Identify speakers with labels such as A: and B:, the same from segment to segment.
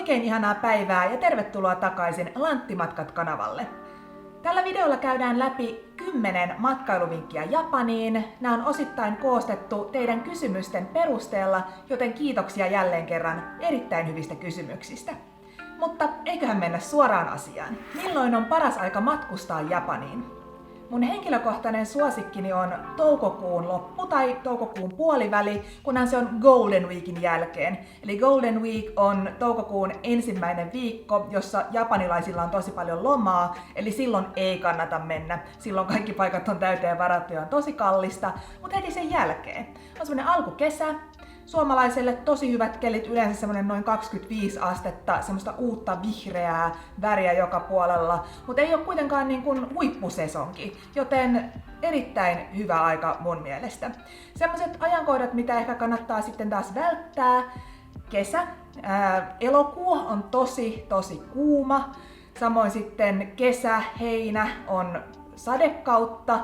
A: Oikein ihanaa päivää ja tervetuloa takaisin Lanttimatkat-kanavalle. Tällä videolla käydään läpi 10 matkailuvinkkiä Japaniin. Nämä on osittain koostettu teidän kysymysten perusteella, joten kiitoksia jälleen kerran erittäin hyvistä kysymyksistä. Mutta eiköhän mennä suoraan asiaan. Milloin on paras aika matkustaa Japaniin? Mun henkilökohtainen suosikkini on toukokuun loppu tai toukokuun puoliväli, kunhan se on Golden Weekin jälkeen. Eli Golden Week on toukokuun ensimmäinen viikko, jossa japanilaisilla on tosi paljon lomaa, eli silloin ei kannata mennä. Silloin kaikki paikat on täyteen varattu ja on tosi kallista, mutta heti sen jälkeen on semmoinen alkukesä. Suomalaiselle tosi hyvät kelit, yleensä semmoinen noin 25 astetta, semmoista uutta vihreää väriä joka puolella, mutta ei ole kuitenkaan niin kuin huippusesonki, joten erittäin hyvä aika mun mielestä. Semmoiset ajankohdat, mitä ehkä kannattaa sitten taas välttää: kesä, elokuu on tosi kuuma, samoin sitten kesä, heinä on sadekautta.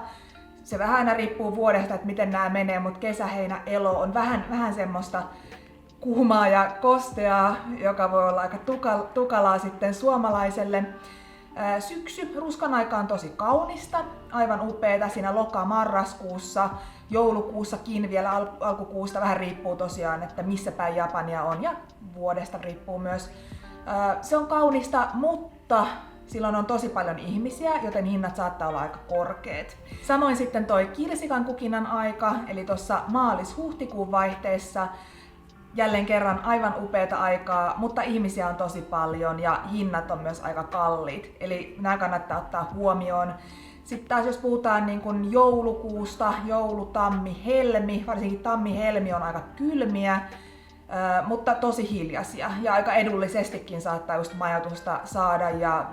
A: Se vähän aina riippuu vuodesta, että miten nämä menee, mutta kesä, heinä, elo on vähän semmoista kuumaa ja kosteaa, joka voi olla aika tukalaa sitten suomalaiselle. Syksy, ruskan aika on tosi kaunista, aivan upeeta siinä loka-marraskuussa, joulukuussakin vielä alkukuusta, vähän riippuu tosiaan, että missä päin Japania on ja vuodesta riippuu myös. Se on kaunista, mutta silloin on tosi paljon ihmisiä, joten hinnat saattaa olla aika korkeat. Samoin sitten toi kirsikan kukinan aika, eli tuossa maalis-huhtikuun vaihteessa jälleen kerran aivan upeata aikaa, mutta ihmisiä on tosi paljon ja hinnat on myös aika kalliit. Eli nämä kannattaa ottaa huomioon. Sitten taas jos puhutaan niin kuin joulukuusta, joulu, tammi, helmi, varsinkin tammi-helmi on aika kylmiä, mutta tosi hiljaisia ja aika edullisestikin saattaa just majoitusta saada ja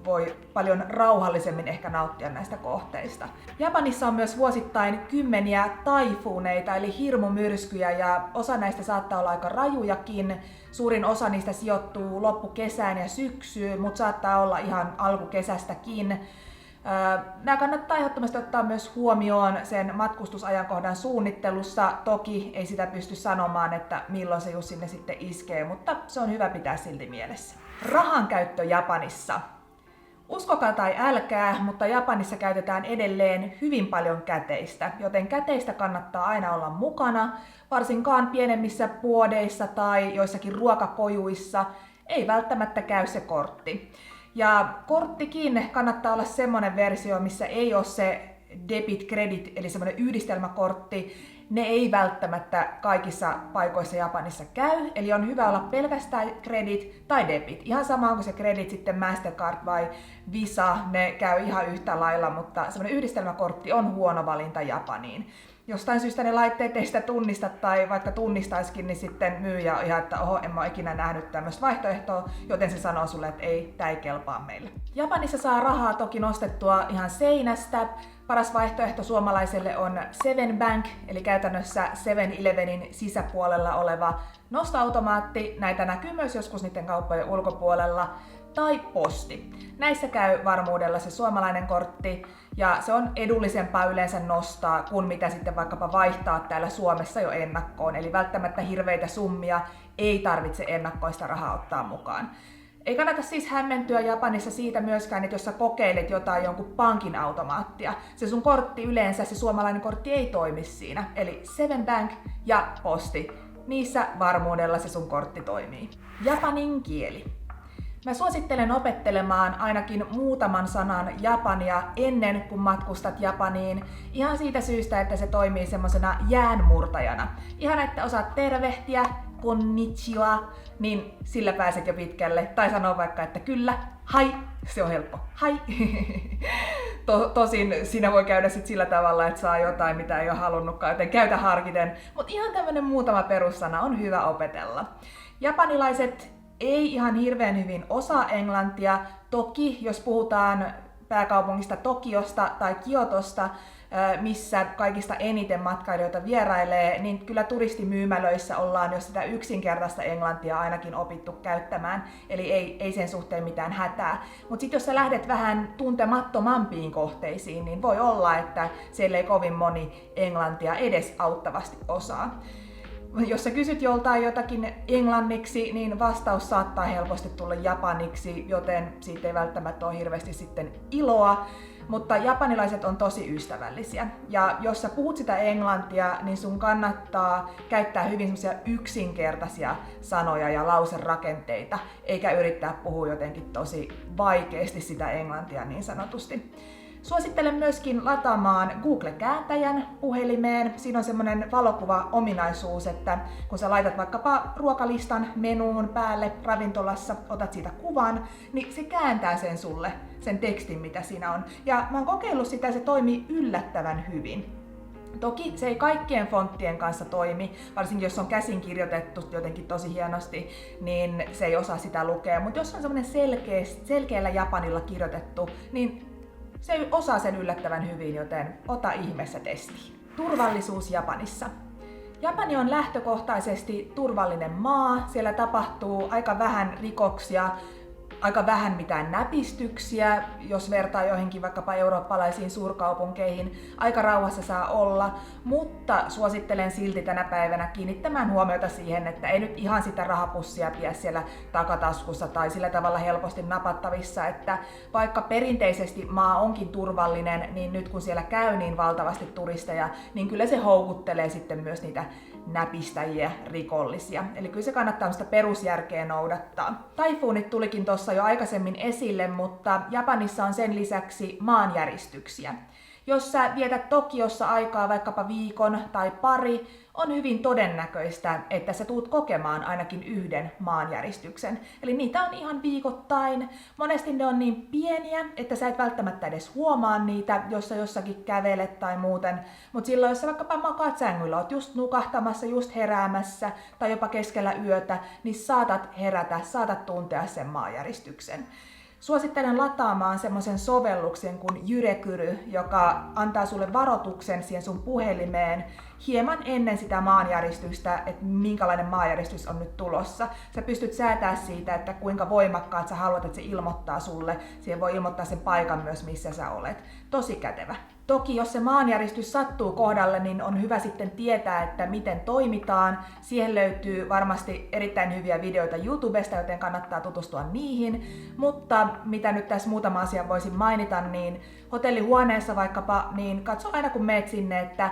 A: voi paljon rauhallisemmin ehkä nauttia näistä kohteista. Japanissa on myös vuosittain kymmeniä taifuuneita eli hirmumyrskyjä ja osa näistä saattaa olla aika rajujakin. Suurin osa niistä sijoittuu loppukesään ja syksyyn, mutta saattaa olla ihan alkukesästäkin. Nämä kannattaa ehdottomasti ottaa myös huomioon sen matkustusajankohdan suunnittelussa. Toki ei sitä pysty sanomaan, että milloin se just sinne sitten iskee, mutta se on hyvä pitää silti mielessä. Rahankäyttö Japanissa. Uskokaa tai älkää, mutta Japanissa käytetään edelleen hyvin paljon käteistä, joten käteistä kannattaa aina olla mukana, varsinkaan pienemmissä puodeissa tai joissakin ruokakojuissa. Ei välttämättä käy se kortti. Ja korttikin kannattaa olla semmoinen versio, missä ei ole se debit credit, eli semmoinen yhdistelmäkortti. Ne ei välttämättä kaikissa paikoissa Japanissa käy, eli on hyvä olla pelkästään credit tai debit. Ihan sama onko se credit sitten Mastercard vai Visa, ne käy ihan yhtä lailla, mutta semmoinen yhdistelmäkortti on huono valinta Japaniin. Jostain syystä ne laitteet ei sitä tunnista tai vaikka tunnistaisikin, niin sitten myyjä on ihan, että oho, en mä ole ikinä nähnyt tämmöistä vaihtoehtoa, joten se sanoo sulle, että ei, tää ei kelpaa meille. Japanissa saa rahaa toki nostettua ihan seinästä. Paras vaihtoehto suomalaiselle on Seven Bank, eli käytännössä 7-Elevenin sisäpuolella oleva nostoautomaatti. Näitä näkyy myös joskus niiden kauppojen ulkopuolella. Tai posti. Näissä käy varmuudella se suomalainen kortti ja se on edullisempaa yleensä nostaa kuin mitä sitten vaikkapa vaihtaa täällä Suomessa jo ennakkoon. Eli välttämättä hirveitä summia ei tarvitse ennakkoista rahaa ottaa mukaan. Ei kannata siis hämmentyä Japanissa siitä myöskään, että jos sä kokeilet jonkun pankin automaattia, se sun kortti yleensä, se suomalainen kortti ei toimi siinä. Eli Seven Bank ja posti. Niissä varmuudella se sun kortti toimii. Japanin kieli. Mä suosittelen opettelemaan ainakin muutaman sanan japania ennen kuin matkustat Japaniin. Ihan siitä syystä, että se toimii semmosena jäänmurtajana. Ihan että osaat tervehtiä, konnichiwa, niin sillä pääset jo pitkälle. Tai sanoo vaikka, että kyllä, hai, se on helppo, hai. Tosin siinä voi käydä sit sillä tavalla, että saa jotain, mitä ei ole halunnutkaan, joten käytä harkiten. Mutta ihan tämmönen muutama perussana on hyvä opetella. Japanilaiset ei ihan hirveän hyvin osaa englantia. Toki, jos puhutaan pääkaupungista Tokiosta tai Kiotosta, missä kaikista eniten matkailijoita vierailee, niin kyllä turistimyymälöissä ollaan jo sitä yksinkertaista englantia ainakin opittu käyttämään, eli ei sen suhteen mitään hätää. Mutta sitten jos sä lähdet vähän tuntemattomampiin kohteisiin, niin voi olla, että siellä ei kovin moni englantia edes auttavasti osaa. Jos sä kysyt joltain jotakin englanniksi, niin vastaus saattaa helposti tulla japaniksi, joten siitä ei välttämättä ole hirveästi sitten iloa. Mutta japanilaiset on tosi ystävällisiä. Ja jos sä puhut sitä englantia, niin sun kannattaa käyttää hyvin semmoisia yksinkertaisia sanoja ja lauserakenteita, eikä yrittää puhua jotenkin tosi vaikeasti sitä englantia niin sanotusti. Suosittelen myöskin lataamaan Google-kääntäjän puhelimeen. Siinä on semmoinen valokuva-ominaisuus, että kun sä laitat vaikkapa ruokalistan menuun päälle ravintolassa, otat siitä kuvan, niin se kääntää sen sulle, sen tekstin mitä siinä on. Ja mä oon kokeillut sitä ja se toimii yllättävän hyvin. Toki se ei kaikkien fonttien kanssa toimi, varsinkin jos on käsin kirjoitettu jotenkin tosi hienosti, niin se ei osaa sitä lukea. Mutta jos on semmoinen selkeällä japanilla kirjoitettu, niin se osaa sen yllättävän hyvin, joten ota ihmeessä testiin. Turvallisuus Japanissa. Japani on lähtökohtaisesti turvallinen maa. Siellä tapahtuu aika vähän rikoksia, aika vähän mitään näpistyksiä, jos vertaa joihinkin vaikkapa eurooppalaisiin suurkaupunkeihin. Aika rauhassa saa olla, mutta suosittelen silti tänä päivänä kiinnittämään huomiota siihen, että ei nyt ihan sitä rahapussia pidä siellä takataskussa tai sillä tavalla helposti napattavissa, että vaikka perinteisesti maa onkin turvallinen, niin nyt kun siellä käy niin valtavasti turisteja, niin kyllä se houkuttelee sitten myös niitä näpistäjiä, rikollisia. Eli kyllä se kannattaa sitä perusjärkeä noudattaa. Taifuunit tulikin tuossa jo aikaisemmin esille, mutta Japanissa on sen lisäksi maanjäristyksiä. Jos sä vietät Tokiossa aikaa vaikkapa viikon tai pari, on hyvin todennäköistä, että sä tuut kokemaan ainakin yhden maanjäristyksen. Eli niitä on ihan viikoittain. Monesti ne on niin pieniä, että sä et välttämättä edes huomaa niitä, jos sä jossakin kävelet tai muuten. Mutta silloin, jos sä vaikkapa makaat sängyllä, oot just nukahtamassa, just heräämässä tai jopa keskellä yötä, niin saatat herätä, saatat tuntea sen maanjäristyksen. Suosittelen lataamaan semmoisen sovelluksen kuin Jyrekyry, joka antaa sulle varoituksen siihen sun puhelimeen hieman ennen sitä maanjäristystä, että minkälainen maanjäristys on nyt tulossa. Sä pystyt säätämään siitä, että kuinka voimakkaat sä haluat, että se ilmoittaa sulle. Siihen voi ilmoittaa sen paikan myös, missä sä olet. Tosi kätevä. Toki jos se maanjäristys sattuu kohdalle, niin on hyvä sitten tietää, että miten toimitaan. Siihen löytyy varmasti erittäin hyviä videoita YouTubesta, joten kannattaa tutustua niihin. Mutta mitä nyt tässä muutama asia voisin mainita, niin hotellihuoneessa vaikkapa, niin katso aina kun meet sinne, että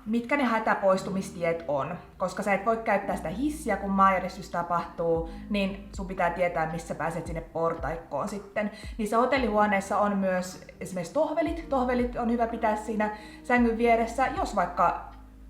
A: mitkä ne hätäpoistumistiet on. Koska sä et voi käyttää sitä hissiä, kun maanjäristys tapahtuu, niin sun pitää tietää, missä pääset sinne portaikkoon sitten. Niissä hotellihuoneissa on myös esimerkiksi tohvelit. Tohvelit on hyvä pitää siinä sängyn vieressä. Jos vaikka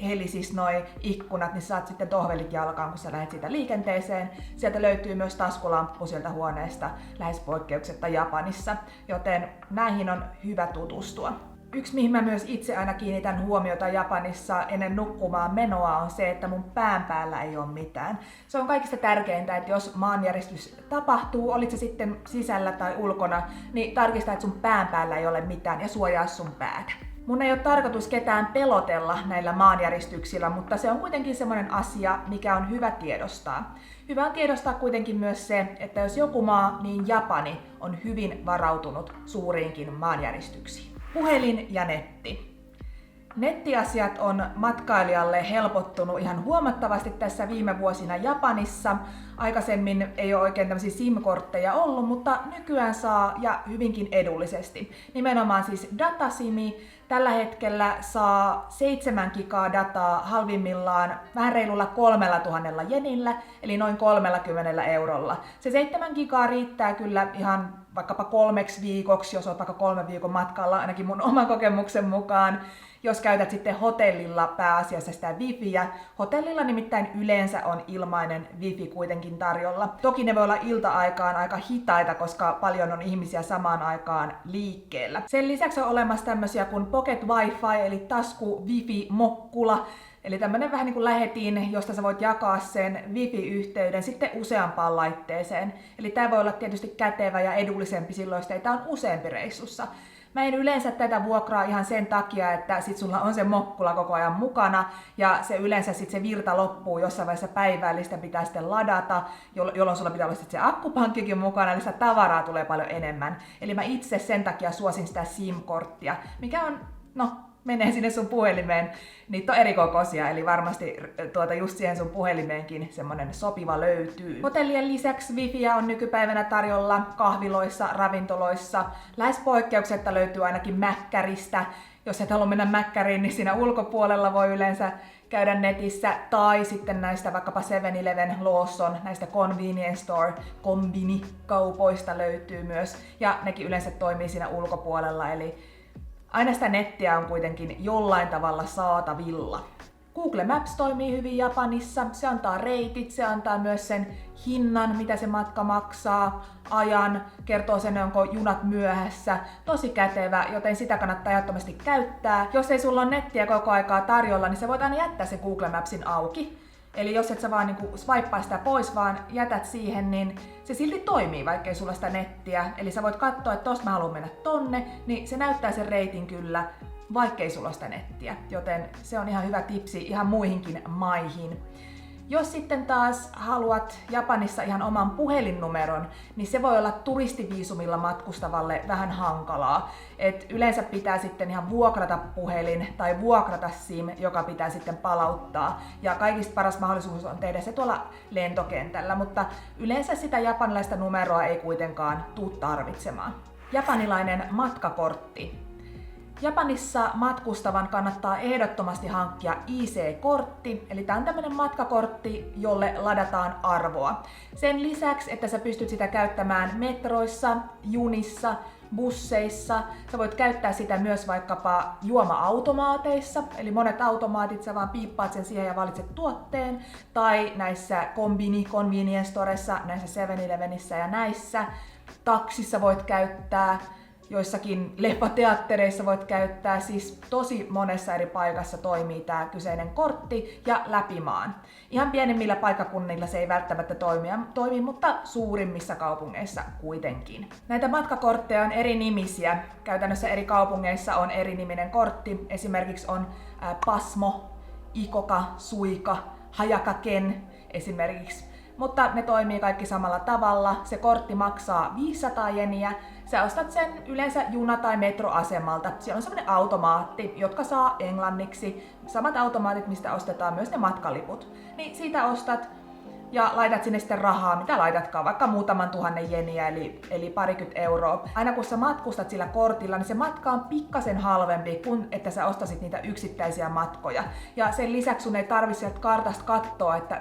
A: helisis noi ikkunat, niin saat sitten tohvelit jalkaan, kun sä lähdet siitä liikenteeseen. Sieltä löytyy myös taskulamppu sieltä huoneesta, lähes poikkeuksetta Japanissa, joten näihin on hyvä tutustua. Yksi, mihin mä myös itse aina kiinnitän huomiota Japanissa ennen nukkumaan menoa, on se, että mun pään päällä ei ole mitään. Se on kaikista tärkeintä, että jos maanjäristys tapahtuu, olit se sitten sisällä tai ulkona, niin tarkista, että sun pään päällä ei ole mitään ja suojaa sun päätä. Mun ei ole tarkoitus ketään pelotella näillä maanjäristyksillä, mutta se on kuitenkin semmoinen asia, mikä on hyvä tiedostaa. Hyvä on tiedostaa kuitenkin myös se, että jos joku maa, niin Japani on hyvin varautunut suuriinkin maanjäristyksiin. Puhelin ja netti. Nettiasiat on matkailijalle helpottunut ihan huomattavasti tässä viime vuosina Japanissa. Aikaisemmin ei ole oikein tämmöisiä SIM-kortteja ollut, mutta nykyään saa ja hyvinkin edullisesti. Nimenomaan siis datasimi. Tällä hetkellä saa 7 gigaa dataa halvimmillaan vähän reilulla 3000 jenillä, eli noin 30 eurolla. Se 7 gigaa riittää kyllä ihan vaikkapa 3 viikoksi, jos olet vaikka 3 viikon matkalla, ainakin mun oman kokemuksen mukaan. Jos käytät sitten hotellilla pääasiassa sitä wifiä. Hotellilla nimittäin yleensä on ilmainen wifi kuitenkin tarjolla. Toki ne voi olla ilta-aikaan aika hitaita, koska paljon on ihmisiä samaan aikaan liikkeellä. Sen lisäksi on olemassa tämmöisiä kuin Pocket Wi-Fi, eli tasku wifi-mokkula. Eli tämmönen vähän niin kuin lähetin, josta sä voit jakaa sen wifi-yhteyden sitten useampaan laitteeseen. Eli tää voi olla tietysti kätevä ja edullisempi silloin, jos teitä on useampi reissussa. Mä en yleensä tätä vuokraa ihan sen takia, että sit sulla on se mokkula koko ajan mukana ja se yleensä sit se virta loppuu jossain vaiheessa päivää, eli sitä pitää sitten ladata, jolloin sulla pitää olla sit se akkupankkikin mukana, eli sitä tavaraa tulee paljon enemmän. Eli mä itse sen takia suosin sitä SIM-korttia, mikä on menee sinne sun puhelimeen. Niitä on eri kokoisia, eli varmasti just siihen sun puhelimeenkin semmonen sopiva löytyy. Hotellien lisäksi wifiä on nykypäivänä tarjolla kahviloissa, ravintoloissa. Lähes poikkeuksetta löytyy ainakin Mäkkäristä. Jos et halua mennä Mäkkäriin, niin siinä ulkopuolella voi yleensä käydä netissä, tai sitten näistä vaikkapa 7-Eleven, Lawson, näistä convenience store, kombinikaupoista löytyy myös, ja nekin yleensä toimii siinä ulkopuolella, eli aina sitä nettiä on kuitenkin jollain tavalla saatavilla. Google Maps toimii hyvin Japanissa, se antaa reitit, se antaa myös sen hinnan, mitä se matka maksaa, ajan, kertoo sen, onko junat myöhässä, tosi kätevä, joten sitä kannattaa ehdottomasti käyttää. Jos ei sulla ole nettiä koko aikaa tarjolla, niin sä voit aina jättää se Google Mapsin auki. Eli jos et sä vaan swipeaa sitä pois, vaan jätät siihen, niin se silti toimii, vaikkei sulla sitä nettiä. Eli sä voit katsoa, että tosta mä haluan mennä tonne, niin se näyttää sen reitin kyllä, vaikkei sulla sitä nettiä. Joten se on ihan hyvä tipsi ihan muihinkin maihin. Jos sitten taas haluat Japanissa ihan oman puhelinnumeron, niin se voi olla turistiviisumilla matkustavalle vähän hankalaa. Et yleensä pitää sitten ihan vuokrata puhelin tai vuokrata SIM, joka pitää sitten palauttaa. Ja kaikista paras mahdollisuus on tehdä se tuolla lentokentällä, mutta yleensä sitä japanilaista numeroa ei kuitenkaan tule tarvitsemaan. Japanilainen matkakortti. Japanissa matkustavan kannattaa ehdottomasti hankkia IC-kortti, eli tämä on tämmöinen matkakortti, jolle ladataan arvoa. Sen lisäksi, että sä pystyt sitä käyttämään metroissa, junissa, busseissa, sä voit käyttää sitä myös vaikkapa juoma-automaateissa, eli monet automaatit sä vaan piippaat sen siihen ja valitset tuotteen, tai näissä convenience storessa, näissä 7-Elevenissä ja näissä. Taksissa voit käyttää, joissakin leffateattereissa voit käyttää, siis tosi monessa eri paikassa toimii tämä kyseinen kortti ja läpi maan. Ihan pienemmillä paikkakunnilla se ei välttämättä toimi, mutta suurimmissa kaupungeissa kuitenkin. Näitä matkakortteja on eri nimisiä. Käytännössä eri kaupungeissa on eri niminen kortti. Esimerkiksi on Pasmo, Ikoka, Suika, Hayakaken esimerkiksi. Mutta ne toimii kaikki samalla tavalla. Se kortti maksaa 500 jeniä. Sä ostat sen yleensä juna- tai metroasemalta. Siellä on sellainen automaatti, jotka saa englanniksi. Samat automaatit, mistä ostetaan myös ne matkaliput. Niin siitä ostat ja laitat sinne sitten rahaa, mitä laitatkaan, vaikka muutaman 1000 jeniä, eli parikymmentä euroa. Aina kun sä matkustat sillä kortilla, niin se matka on pikkasen halvempi kuin että sä ostasit niitä yksittäisiä matkoja. Ja sen lisäksi sun ei tarvitse sieltä kartasta katsoa, että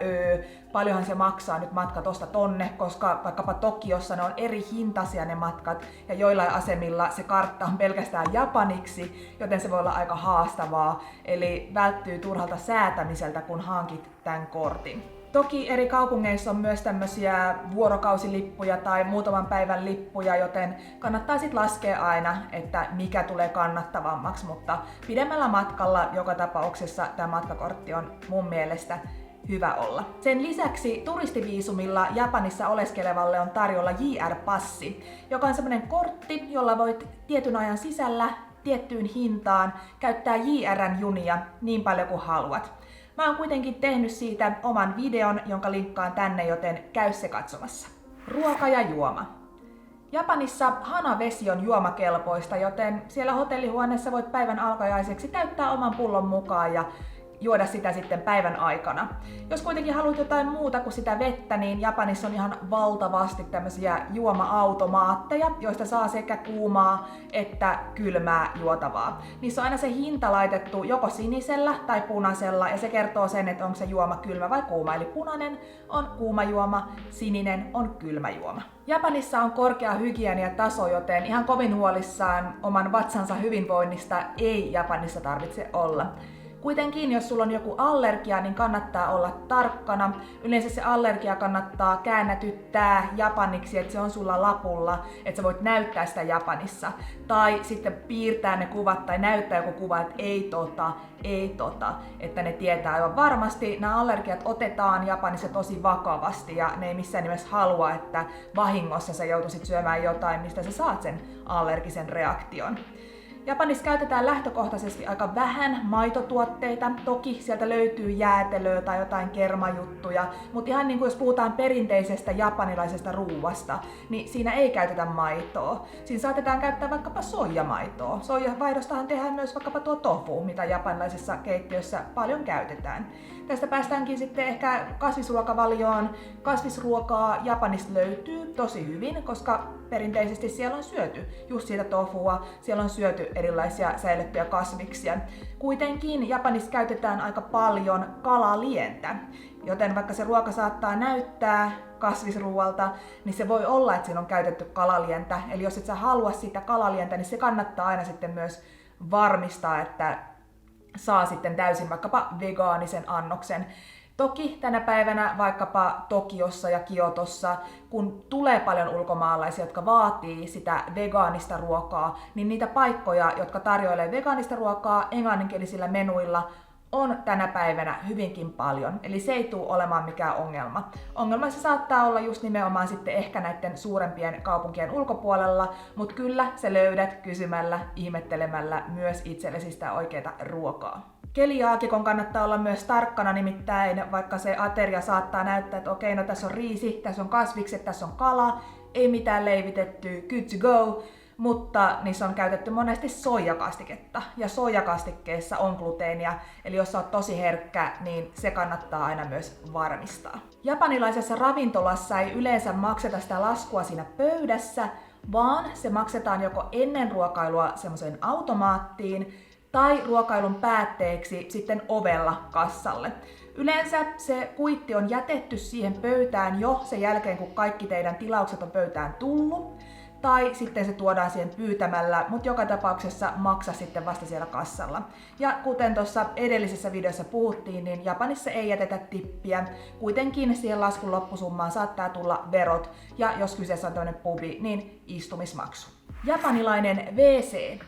A: paljonhan se maksaa nyt matka tosta tonne, koska vaikkapa Tokiossa ne on eri hintaisia ne matkat, ja joillain asemilla se kartta on pelkästään japaniksi, joten se voi olla aika haastavaa, eli välttyy turhalta säätämiseltä, kun hankit tämän kortin. Toki eri kaupungeissa on myös tämmöisiä vuorokausilippuja tai muutaman päivän lippuja, joten kannattaa sitten laskea aina, että mikä tulee kannattavammaksi, mutta pidemmällä matkalla joka tapauksessa tämä matkakortti on mun mielestä hyvä olla. Sen lisäksi turistiviisumilla Japanissa oleskelevalle on tarjolla JR-passi, joka on semmoinen kortti, jolla voit tietyn ajan sisällä tiettyyn hintaan käyttää JR:n junia niin paljon kuin haluat. Mä oon kuitenkin tehnyt siitä oman videon, jonka linkkaan tänne, joten käy se katsomassa. Ruoka ja juoma. Japanissa hanavesi on juomakelpoista, joten siellä hotellihuoneessa voit päivän alkajaiseksi täyttää oman pullon mukaan ja juoda sitä sitten päivän aikana. Jos kuitenkin haluat jotain muuta kuin sitä vettä, niin Japanissa on ihan valtavasti tämmöisiä juoma-automaatteja, joista saa sekä kuumaa että kylmää juotavaa. Niissä on aina se hinta laitettu joko sinisellä tai punaisella, ja se kertoo sen, että onko se juoma kylmä vai kuuma. Eli punainen on kuuma juoma, sininen on kylmä juoma. Japanissa on korkea hygieniataso, joten ihan kovin huolissaan oman vatsansa hyvinvoinnista ei Japanissa tarvitse olla. Kuitenkin, jos sulla on joku allergia, niin kannattaa olla tarkkana. Yleensä se allergia kannattaa käännätyttää japaniksi, että se on sulla lapulla, että sä voit näyttää sitä Japanissa. Tai sitten piirtää ne kuvat tai näyttää joku kuva, että ei tota, että ne tietää aivan varmasti. Nämä allergiat otetaan Japanissa tosi vakavasti ja ne ei missään nimessä halua, että vahingossa sä joutuisit syömään jotain, mistä sä saat sen allergisen reaktion. Japanissa käytetään lähtökohtaisesti aika vähän maitotuotteita. Toki sieltä löytyy jäätelöä tai jotain kermajuttuja, mutta ihan niin kuin jos puhutaan perinteisestä japanilaisesta ruuasta, niin siinä ei käytetä maitoa. Siinä saatetaan käyttää vaikkapa soijamaitoa. Soijavaidostahan tehdään myös vaikkapa tuo tofu, mitä japanilaisessa keittiössä paljon käytetään. Tästä päästäänkin sitten ehkä kasvisruokavalioon. Kasvisruokaa Japanista löytyy tosi hyvin, koska perinteisesti siellä on syöty just siitä tofua, siellä on syöty erilaisia säilyttyjä kasviksia. Kuitenkin Japanissa käytetään aika paljon kalalientä, joten vaikka se ruoka saattaa näyttää kasvisruualta, niin se voi olla, että siinä on käytetty kalalientä. Eli jos et sä halua sitä kalalientä, niin se kannattaa aina sitten myös varmistaa, että saa sitten täysin vaikkapa vegaanisen annoksen. Toki tänä päivänä vaikkapa Tokiossa ja Kiotossa, kun tulee paljon ulkomaalaisia, jotka vaatii sitä vegaanista ruokaa, niin niitä paikkoja, jotka tarjoilee vegaanista ruokaa englanninkielisillä menuilla, on tänä päivänä hyvinkin paljon. Eli se ei tule olemaan mikään ongelma. Ongelma se saattaa olla just nimenomaan sitten ehkä näiden suurempien kaupunkien ulkopuolella, mutta kyllä sä löydät kysymällä, ihmettelemällä myös itsellesi sitä oikeaa ruokaa. Keliaakikon kannattaa olla myös tarkkana, nimittäin vaikka se ateria saattaa näyttää, että okei, no tässä on riisi, tässä on kasvikset, tässä on kala, ei mitään leivitetty, good to go, mutta niissä on käytetty monesti soijakastiketta, ja soijakastikkeessa on gluteenia, eli jos sä oot tosi herkkä, niin se kannattaa aina myös varmistaa. Japanilaisessa ravintolassa ei yleensä makseta sitä laskua siinä pöydässä, vaan se maksetaan joko ennen ruokailua semmoiseen automaattiin, tai ruokailun päätteeksi sitten ovella kassalle. Yleensä se kuitti on jätetty siihen pöytään jo sen jälkeen, kun kaikki teidän tilaukset on pöytään tullut, tai sitten se tuodaan siihen pyytämällä, mutta joka tapauksessa maksa sitten vasta siellä kassalla. Ja kuten tuossa edellisessä videossa puhuttiin, niin Japanissa ei jätetä tippiä. Kuitenkin siihen laskun loppusummaan saattaa tulla verot, ja jos kyseessä on tämmöinen pubi, niin istumismaksu. Japanilainen WC.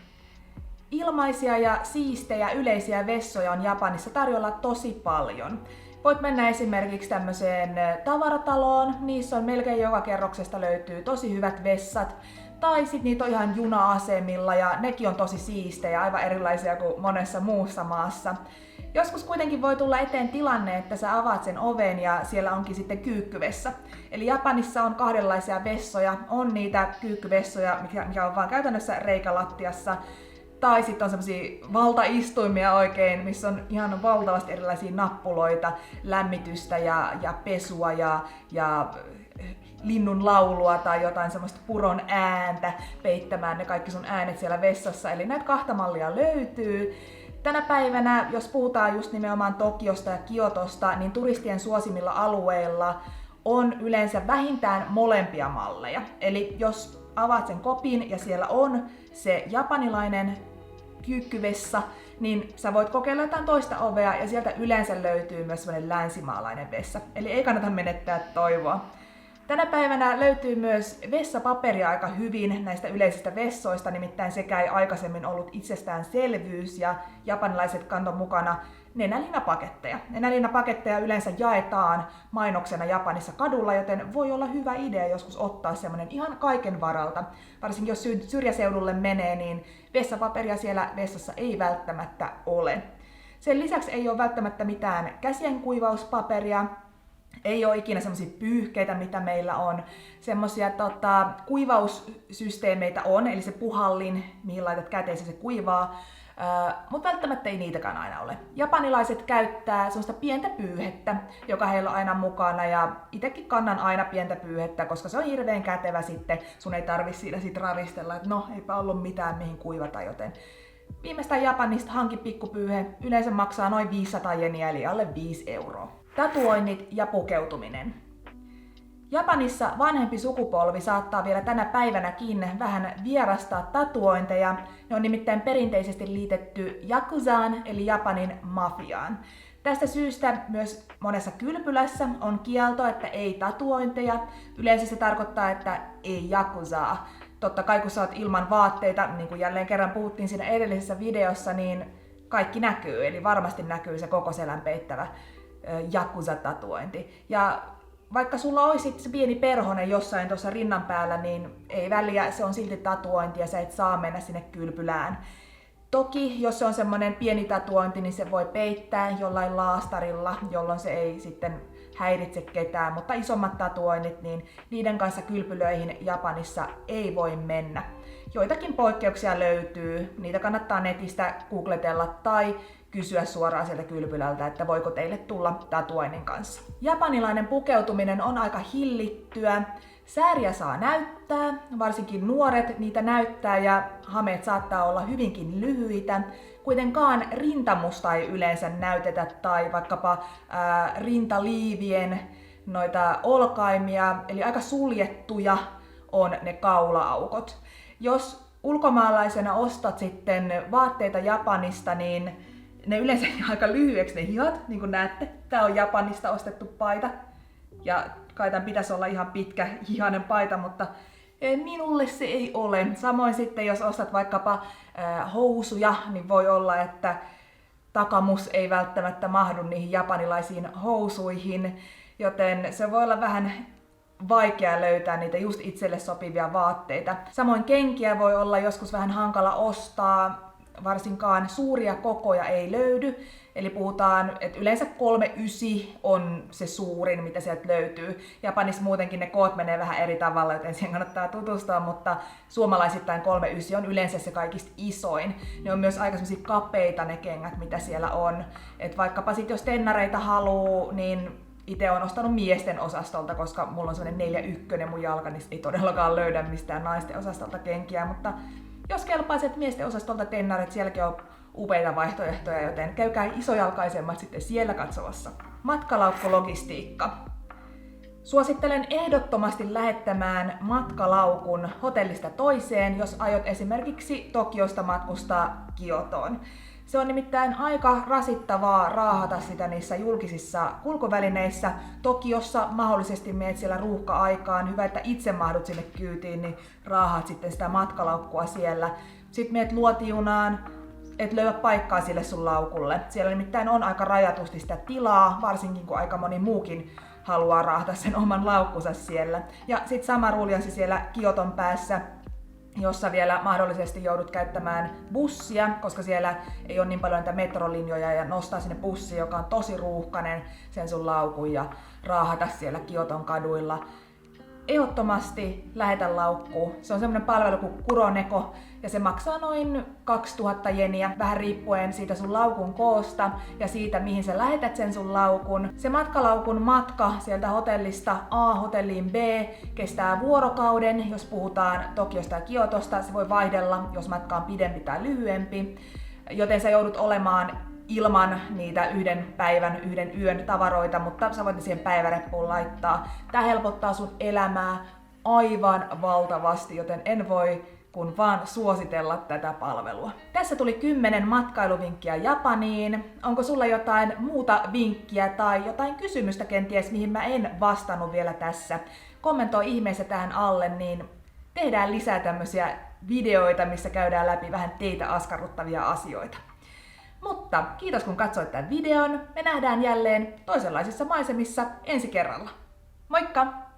A: Ilmaisia ja siistejä yleisiä vessoja on Japanissa tarjolla tosi paljon. Voit mennä esimerkiksi tämmöiseen tavarataloon, niissä on melkein joka kerroksesta löytyy tosi hyvät vessat. Tai sit niitä on ihan juna-asemilla ja nekin on tosi siistejä, aivan erilaisia kuin monessa muussa maassa. Joskus kuitenkin voi tulla eteen tilanne, että sä avaat sen oven ja siellä onkin sitten kyykkyvessa. Eli Japanissa on kahdenlaisia vessoja. On niitä kyykkyvessoja, mikä on vaan käytännössä reikä lattiassa. Tai sitten on semmosia valtaistuimia oikein, missä on ihan valtavasti erilaisia nappuloita, lämmitystä ja pesua ja linnun laulua tai jotain semmoista puron ääntä peittämään ne kaikki sun äänet siellä vessassa. Eli näitä kahta mallia löytyy. Tänä päivänä, jos puhutaan just nimenomaan Tokiosta ja Kiotosta, niin turistien suosimilla alueilla on yleensä vähintään molempia malleja. Eli jos avaat sen kopin ja siellä on se japanilainen kyykkyvessa, niin sä voit kokeilla jotain toista ovea ja sieltä yleensä löytyy myös sellainen länsimaalainen vessa. Eli ei kannata menettää toivoa. Tänä päivänä löytyy myös vessapaperia aika hyvin näistä yleisistä vessoista, nimittäin sekä ei aikaisemmin ollut itsestäänselvyys ja japanilaiset kantoi mukana nenäliinapaketteja. Nenäliinapaketteja yleensä jaetaan mainoksena Japanissa kadulla, joten voi olla hyvä idea joskus ottaa semmoinen ihan kaiken varalta. Varsinkin jos syrjäseudulle menee, niin vessapaperia siellä vessassa ei välttämättä ole. Sen lisäksi ei ole välttämättä mitään käsien kuivauspaperia. Ei ole ikinä semmoisia pyyhkeitä, mitä meillä on. Semmoisia kuivaussysteemeitä on, eli se puhallin, mihin laitat käteesi, se kuivaa. Mutta välttämättä ei niitäkään aina ole. Japanilaiset käyttää semmoista pientä pyyhettä, joka heillä on aina mukana, ja itsekin kannan aina pientä pyyhettä, koska se on hirveän kätevä sitten. Sun ei tarvi siinä sit ravistella, että no, eipä ollut mitään mihin kuivata, joten viimeistään Japanista hanki pikkupyyhe. Yleensä maksaa noin 500 jeniä, eli alle 5 euroa. Tatuoinnit ja pukeutuminen. Japanissa vanhempi sukupolvi saattaa vielä tänä päivänäkin vähän vierastaa tatuointeja. Ne on nimittäin perinteisesti liitetty Yakuzaan eli Japanin mafiaan. Tästä syystä myös monessa kylpylässä on kielto, että ei tatuointeja. Yleensä se tarkoittaa, että ei Yakuzaa. Totta kai kun sä oot ilman vaatteita, niin kuin jälleen kerran puhuttiin siinä edellisessä videossa, niin kaikki näkyy. Eli varmasti näkyy se koko selän peittävä Yakuza-tatuointi. Ja vaikka sulla olisi se pieni perhonen jossain tuossa rinnan päällä, niin ei väliä, se on silti tatuointi ja sä et saa mennä sinne kylpylään. Toki, jos se on semmoinen pieni tatuointi, niin se voi peittää jollain laastarilla, jolloin se ei sitten häiritse ketään, mutta isommat tatuoinnit, niin niiden kanssa kylpylöihin Japanissa ei voi mennä. Joitakin poikkeuksia löytyy, niitä kannattaa netistä googletella tai kysyä suoraan sieltä kylpylältä, että voiko teille tulla tatuoinnin kanssa. Japanilainen pukeutuminen on aika hillittyä. Sääriä saa näyttää, varsinkin nuoret niitä näyttää ja hameet saattaa olla hyvinkin lyhyitä. Kuitenkaan rintamusta ei yleensä näytetä tai vaikkapa rintaliivien noita olkaimia, eli aika suljettuja on ne kaula-aukot. Jos ulkomaalaisena ostat sitten vaatteita Japanista, niin ne yleensä aika lyhyeksi ne hihat, niin kuin näette. Tää on Japanista ostettu paita. Ja kai tämän pitäisi olla ihan pitkä hihainen paita, mutta minulle se ei ole. Samoin sitten jos ostat vaikkapa housuja, niin voi olla, että takamus ei välttämättä mahdu niihin japanilaisiin housuihin, joten se voi olla vähän vaikea löytää niitä just itselle sopivia vaatteita. Samoin kenkiä voi olla joskus vähän hankala ostaa, varsinkaan suuria kokoja ei löydy. Eli puhutaan, että yleensä 3,9 on se suurin, mitä sieltä löytyy. Japanissa muutenkin ne koot menee vähän eri tavalla, joten siihen kannattaa tutustua, mutta suomalaisittain 3,9 on yleensä se kaikista isoin. Ne on myös aika semmosia kapeita ne kengät, mitä siellä on. Et vaikkapa sit jos tennareita haluu, niin itse olen ostanut miesten osastolta, koska mulla on semmoinen 4,1 mun jalka, niin ei todellakaan löydä mistään naisten osastolta kenkiä, mutta jos kelpaiset miesten osastolta tennarit, sielläkin on upeita vaihtoehtoja, joten käykää isojalkaisemmat sitten siellä katsomassa. Matkalaukkulogistiikka. Suosittelen ehdottomasti lähettämään matkalaukun hotellista toiseen, jos aiot esimerkiksi Tokiosta matkustaa Kiotoon. Se on nimittäin aika rasittavaa raahata sitä niissä julkisissa kulkuvälineissä. Tokiossa mahdollisesti meet siellä ruuhka-aikaan. Hyvä, että itse mahdut sinne kyytiin, niin raahat sitten sitä matkalaukkua siellä. Sitten meet luotijunaan, et löydä paikkaa sille sun laukulle. Siellä nimittäin on aika rajatusti sitä tilaa, varsinkin kun aika moni muukin haluaa raahata sen oman laukkunsa siellä. Ja sitten sama ruljansi siellä Kioton päässä, jossa vielä mahdollisesti joudut käyttämään bussia, koska siellä ei ole niin paljon niitä metrolinjoja, ja nostaa sinne bussi, joka on tosi ruuhkainen, sen sun laukun ja raahata siellä Kioton kaduilla. Ehdottomasti lähetä laukku. Se on semmoinen palvelu kuin Kuroneko ja se maksaa noin 2000 jeniä, vähän riippuen siitä sun laukun koosta ja siitä mihin sä lähetät sen sun laukun. Se matkalaukun matka sieltä hotellista A hotelliin B kestää vuorokauden, jos puhutaan Tokiosta ja Kiotosta. Se voi vaihdella, jos matka on pidempi tai lyhyempi, joten sä joudut olemaan ilman niitä yhden päivän, yhden yön tavaroita, mutta sä voit ne siihen päiväreppuun laittaa. Tää helpottaa sun elämää aivan valtavasti, joten en voi kun vaan suositella tätä palvelua. Tässä tuli 10 matkailuvinkkiä Japaniin. Onko sulla jotain muuta vinkkiä tai jotain kysymystä kenties, mihin mä en vastannut vielä tässä? Kommentoi ihmeessä tähän alle, niin tehdään lisää tämmöisiä videoita, missä käydään läpi vähän teitä askarruttavia asioita. Mutta kiitos kun katsoit tämän videon. Me nähdään jälleen toisenlaisissa maisemissa ensi kerralla. Moikka!